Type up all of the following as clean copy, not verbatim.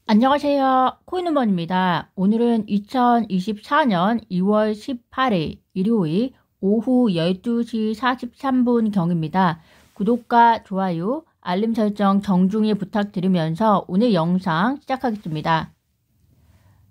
안녕하세요. 코인우먼입니다. 오늘은 2024년 2월 18일 일요일 오후 12시 43분 경입니다. 구독과 좋아요, 알림 설정 정중히 부탁드리면서 오늘 영상 시작하겠습니다.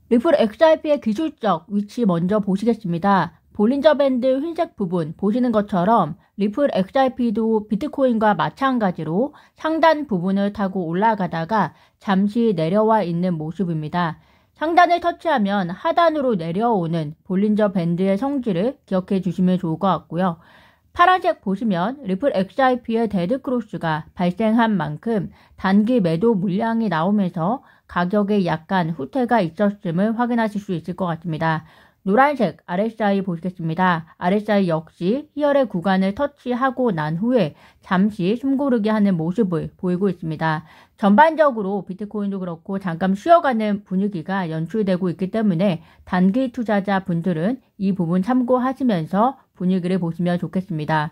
리플 XRP의 기술적 위치 먼저 보시겠습니다. 볼린저 밴드 흰색 부분 보시는 것처럼 리플 XRP도 비트코인과 마찬가지로 상단 부분을 타고 올라가다가 잠시 내려와 있는 모습입니다. 상단을 터치하면 하단으로 내려오는 볼린저 밴드의 성질을 기억해 주시면 좋을 것 같고요. 파란색 보시면 리플 XRP의 데드크로스가 발생한 만큼 단기 매도 물량이 나오면서 가격에 약간 후퇴가 있었음을 확인하실 수 있을 것 같습니다. 노란색 RSI 보시겠습니다. RSI 역시 희열의 구간을 터치하고 난 후에 잠시 숨고르게 하는 모습을 보이고 있습니다. 전반적으로 비트코인도 그렇고 잠깐 쉬어가는 분위기가 연출되고 있기 때문에 단기 투자자 분들은 이 부분 참고하시면서 분위기를 보시면 좋겠습니다.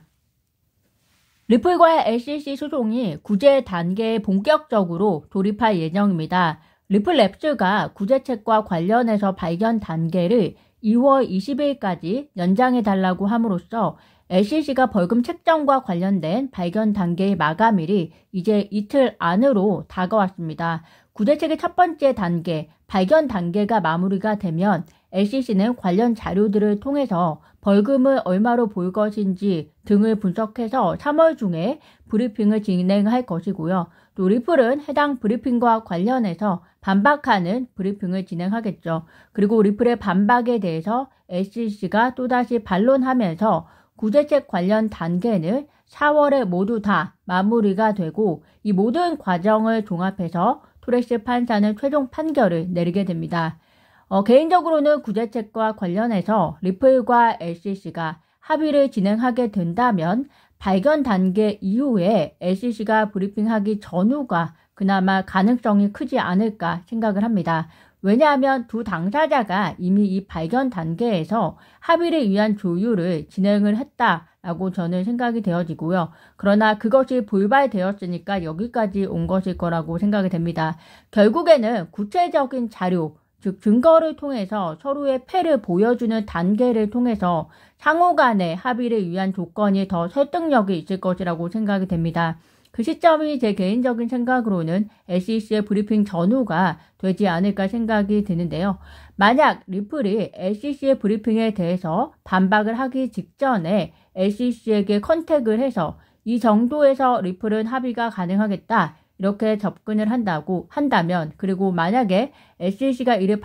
리플과의 SEC 소송이 구제 단계에 본격적으로 돌입할 예정입니다. 리플랩스가 구제책과 관련해서 발견 단계를 2월 20일까지 연장해달라고 함으로써 SEC가 벌금 책정과 관련된 발견 단계의 마감일이 이제 이틀 안으로 다가왔습니다. 구제책의 첫 번째 단계, 발견 단계가 마무리가 되면 SEC는 관련 자료들을 통해서 벌금을 얼마로 볼 것인지 등을 분석해서 3월 중에 브리핑을 진행할 것이고요. 또 리플은 해당 브리핑과 관련해서 반박하는 브리핑을 진행하겠죠. 그리고 리플의 반박에 대해서 SEC가 또다시 반론하면서 구제책 관련 단계는 4월에 모두 다 마무리가 되고 이 모든 과정을 종합해서 토레스 판사는 최종 판결을 내리게 됩니다. 개인적으로는 구제책과 관련해서 리플과 SEC가 합의를 진행하게 된다면 발견 단계 이후에 SEC가 브리핑하기 전후가 그나마 가능성이 크지 않을까 생각을 합니다. 왜냐하면 두 당사자가 이미 이 발견 단계에서 합의를 위한 조율을 진행을 했다라고 저는 생각이 되어지고요. 그러나 그것이 불발되었으니까 여기까지 온 것일 거라고 생각이 됩니다. 결국에는 구체적인 자료, 즉 증거를 통해서 서로의 패를 보여주는 단계를 통해서 상호 간의 합의를 위한 조건이 더 설득력이 있을 것이라고 생각이 됩니다. 그 시점이 제 개인적인 생각으로는 SEC의 브리핑 전후가 되지 않을까 생각이 드는데요. 만약 리플이 SEC의 브리핑에 대해서 반박을 하기 직전에 SEC에게 컨택을 해서 이 정도에서 리플은 합의가 가능하겠다. 이렇게 접근을 한다면 그리고 만약에 SEC가 이를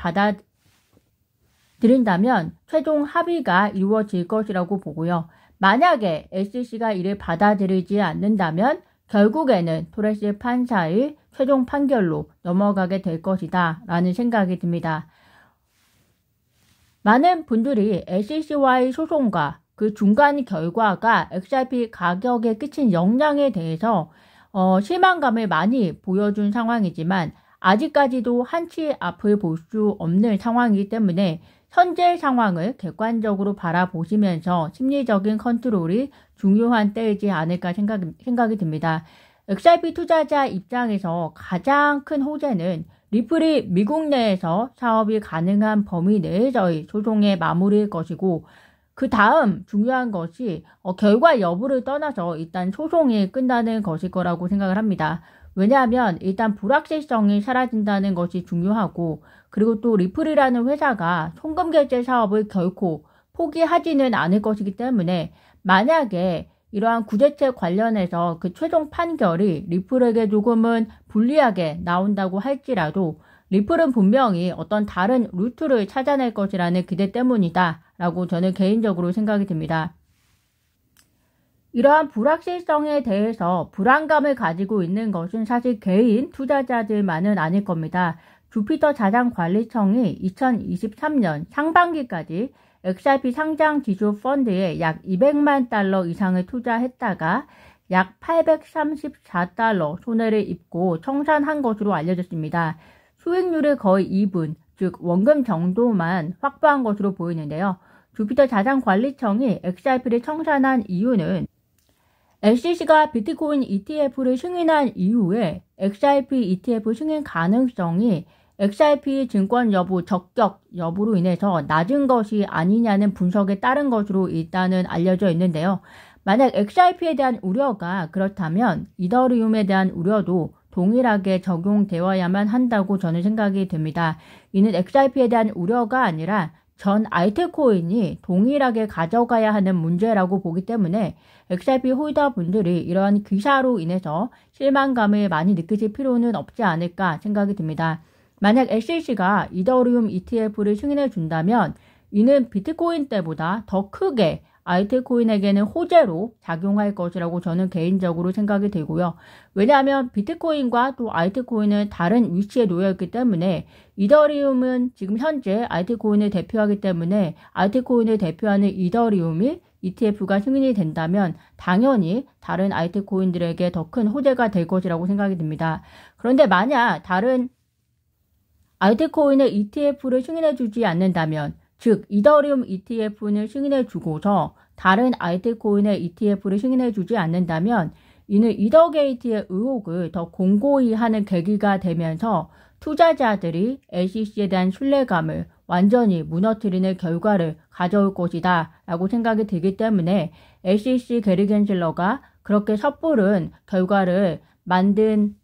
받아들인다면 최종 합의가 이루어질 것이라고 보고요. 만약에 SEC가 이를 받아들이지 않는다면 결국에는 토레스 판사의 최종 판결로 넘어가게 될 것이다 라는 생각이 듭니다. 많은 분들이 SEC와의 소송과 그 중간 결과가 XRP 가격에 끼친 영향에 대해서 실망감을 많이 보여준 상황이지만 아직까지도 한치 앞을 볼 수 없는 상황이기 때문에 현재 상황을 객관적으로 바라보시면서 심리적인 컨트롤이 중요한 때이지 않을까 생각이 듭니다. XRP 투자자 입장에서 가장 큰 호재는 리플이 미국 내에서 사업이 가능한 범위 내에서의 소송의 마무리일 것이고 그 다음 중요한 것이 결과 여부를 떠나서 일단 소송이 끝나는 것일 거라고 생각을 합니다. 왜냐하면 일단 불확실성이 사라진다는 것이 중요하고 그리고 또 리플이라는 회사가 송금 결제 사업을 결코 포기하지는 않을 것이기 때문에 만약에 이러한 구제책 관련해서 그 최종 판결이 리플에게 조금은 불리하게 나온다고 할지라도 리플은 분명히 어떤 다른 루트를 찾아낼 것이라는 기대 때문이다 라고 저는 개인적으로 생각이 듭니다. 이러한 불확실성에 대해서 불안감을 가지고 있는 것은 사실 개인 투자자들만은 아닐 겁니다. 주피터 자산관리청이 2023년 상반기까지 XRP 상장 지수 펀드에 약 200만 달러 이상을 투자했다가 약 834달러 손해를 입고 청산한 것으로 알려졌습니다. 수익률을 거의 2분, 즉 원금 정도만 확보한 것으로 보이는데요. 주피터 자산관리청이 XRP를 청산한 이유는 SEC가 비트코인 ETF를 승인한 이후에 XRP ETF 승인 가능성이 XRP 증권 여부, 적격 여부로 인해서 낮은 것이 아니냐는 분석에 따른 것으로 일단은 알려져 있는데요. 만약 XRP에 대한 우려가 그렇다면 이더리움에 대한 우려도 동일하게 적용되어야만 한다고 저는 생각이 듭니다. 이는 XRP에 대한 우려가 아니라 전 알트코인이 동일하게 가져가야 하는 문제라고 보기 때문에 XRP 홀더분들이 이러한 기사로 인해서 실망감을 많이 느끼실 필요는 없지 않을까 생각이 듭니다. 만약 SEC가 이더리움 ETF를 승인해 준다면 이는 비트코인 때보다 더 크게 알트코인에게는 호재로 작용할 것이라고 저는 개인적으로 생각이 들고요. 왜냐하면 비트코인과 또 알트코인은 다른 위치에 놓여 있기 때문에 이더리움은 지금 현재 알트코인을 대표하기 때문에 알트코인을 대표하는 이더리움이 ETF가 승인이 된다면 당연히 다른 알트코인들에게 더 큰 호재가 될 것이라고 생각이 듭니다. 그런데 만약 다른 알트코인의 ETF를 승인해 주지 않는다면 즉 이더리움 ETF는 승인해 주고서 다른 알트코인의 ETF를 승인해 주지 않는다면 이는 이더게이트의 의혹을 더 공고히 하는 계기가 되면서 투자자들이 SEC에 대한 신뢰감을 완전히 무너뜨리는 결과를 가져올 것이다 라고 생각이 들기 때문에 SEC 게리 겐슬러가 그렇게 섣부른 결과를 만든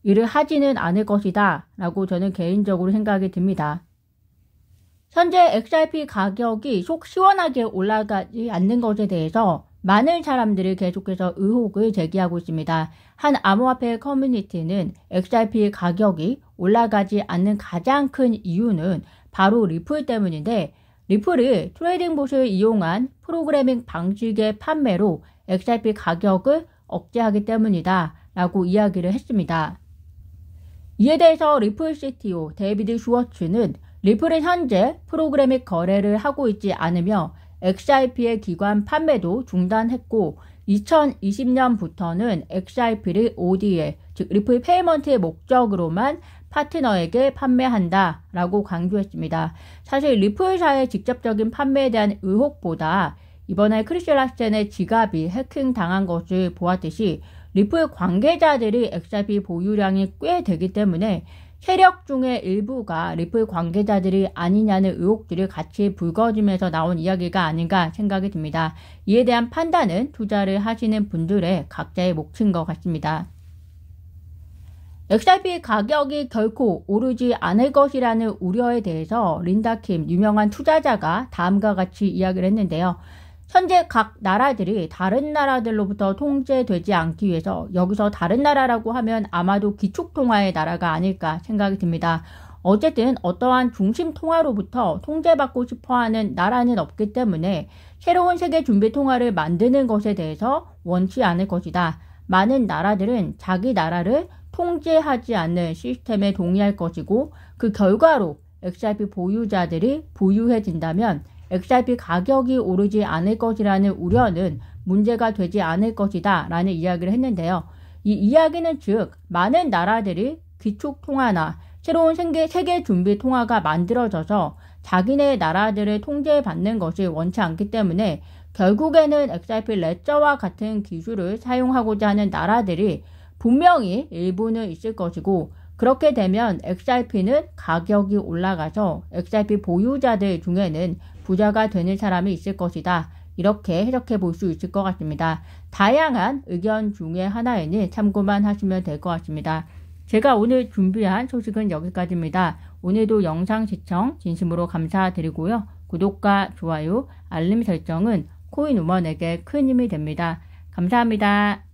일을 하지는 않을 것이다 라고 저는 개인적으로 생각이 듭니다. 현재 XRP 가격이 속 시원하게 올라가지 않는 것에 대해서 많은 사람들이 계속해서 의혹을 제기하고 있습니다. 한 암호화폐 커뮤니티는 XRP 가격이 올라가지 않는 가장 큰 이유는 바로 리플 때문인데 리플이 트레이딩 봇을 이용한 프로그래밍 방식의 판매로 XRP 가격을 억제하기 때문이다 라고 이야기를 했습니다. 이에 대해서 리플 CTO 데이비드 슈워츠는 리플은 현재 프로그래밍 거래를 하고 있지 않으며 XRP의 기관 판매도 중단했고 2020년부터는 XRP를 ODA, 즉 리플 페이먼트의 목적으로만 파트너에게 판매한다 라고 강조했습니다. 사실 리플사의 직접적인 판매에 대한 의혹보다 이번에 크리스 라센의 지갑이 해킹당한 것을 보았듯이 리플 관계자들이 XRP 보유량이 꽤 되기 때문에 세력 중의 일부가 리플 관계자들이 아니냐는 의혹들이 같이 불거지면서 나온 이야기가 아닌가 생각이 듭니다. 이에 대한 판단은 투자를 하시는 분들의 각자의 몫인 것 같습니다. XRP 가격이 결코 오르지 않을 것이라는 우려에 대해서 린다 킴 유명한 투자자가 다음과 같이 이야기를 했는데요. 현재 각 나라들이 다른 나라들로부터 통제되지 않기 위해서 여기서 다른 나라라고 하면 아마도 기축통화의 나라가 아닐까 생각이 듭니다. 어쨌든 어떠한 중심통화로부터 통제받고 싶어하는 나라는 없기 때문에 새로운 세계준비통화를 만드는 것에 대해서 원치 않을 것이다. 많은 나라들은 자기 나라를 통제하지 않는 시스템에 동의할 것이고 그 결과로 XRP 보유자들이 부유해진다면 XRP 가격이 오르지 않을 것이라는 우려는 문제가 되지 않을 것이다 라는 이야기를 했는데요. 이 이야기는 즉 많은 나라들이 기축통화나 새로운 세계준비통화가 만들어져서 자기네 나라들을 통제받는 것을 원치 않기 때문에 결국에는 XRP 레저와 같은 기술을 사용하고자 하는 나라들이 분명히 일부는 있을 것이고 그렇게 되면 XRP는 가격이 올라가서 XRP 보유자들 중에는 부자가 되는 사람이 있을 것이다. 이렇게 해석해 볼 수 있을 것 같습니다. 다양한 의견 중에 하나이니 참고만 하시면 될 것 같습니다. 제가 오늘 준비한 소식은 여기까지입니다. 오늘도 영상 시청 진심으로 감사드리고요. 구독과 좋아요, 알림 설정은 코인우먼에게 큰 힘이 됩니다. 감사합니다.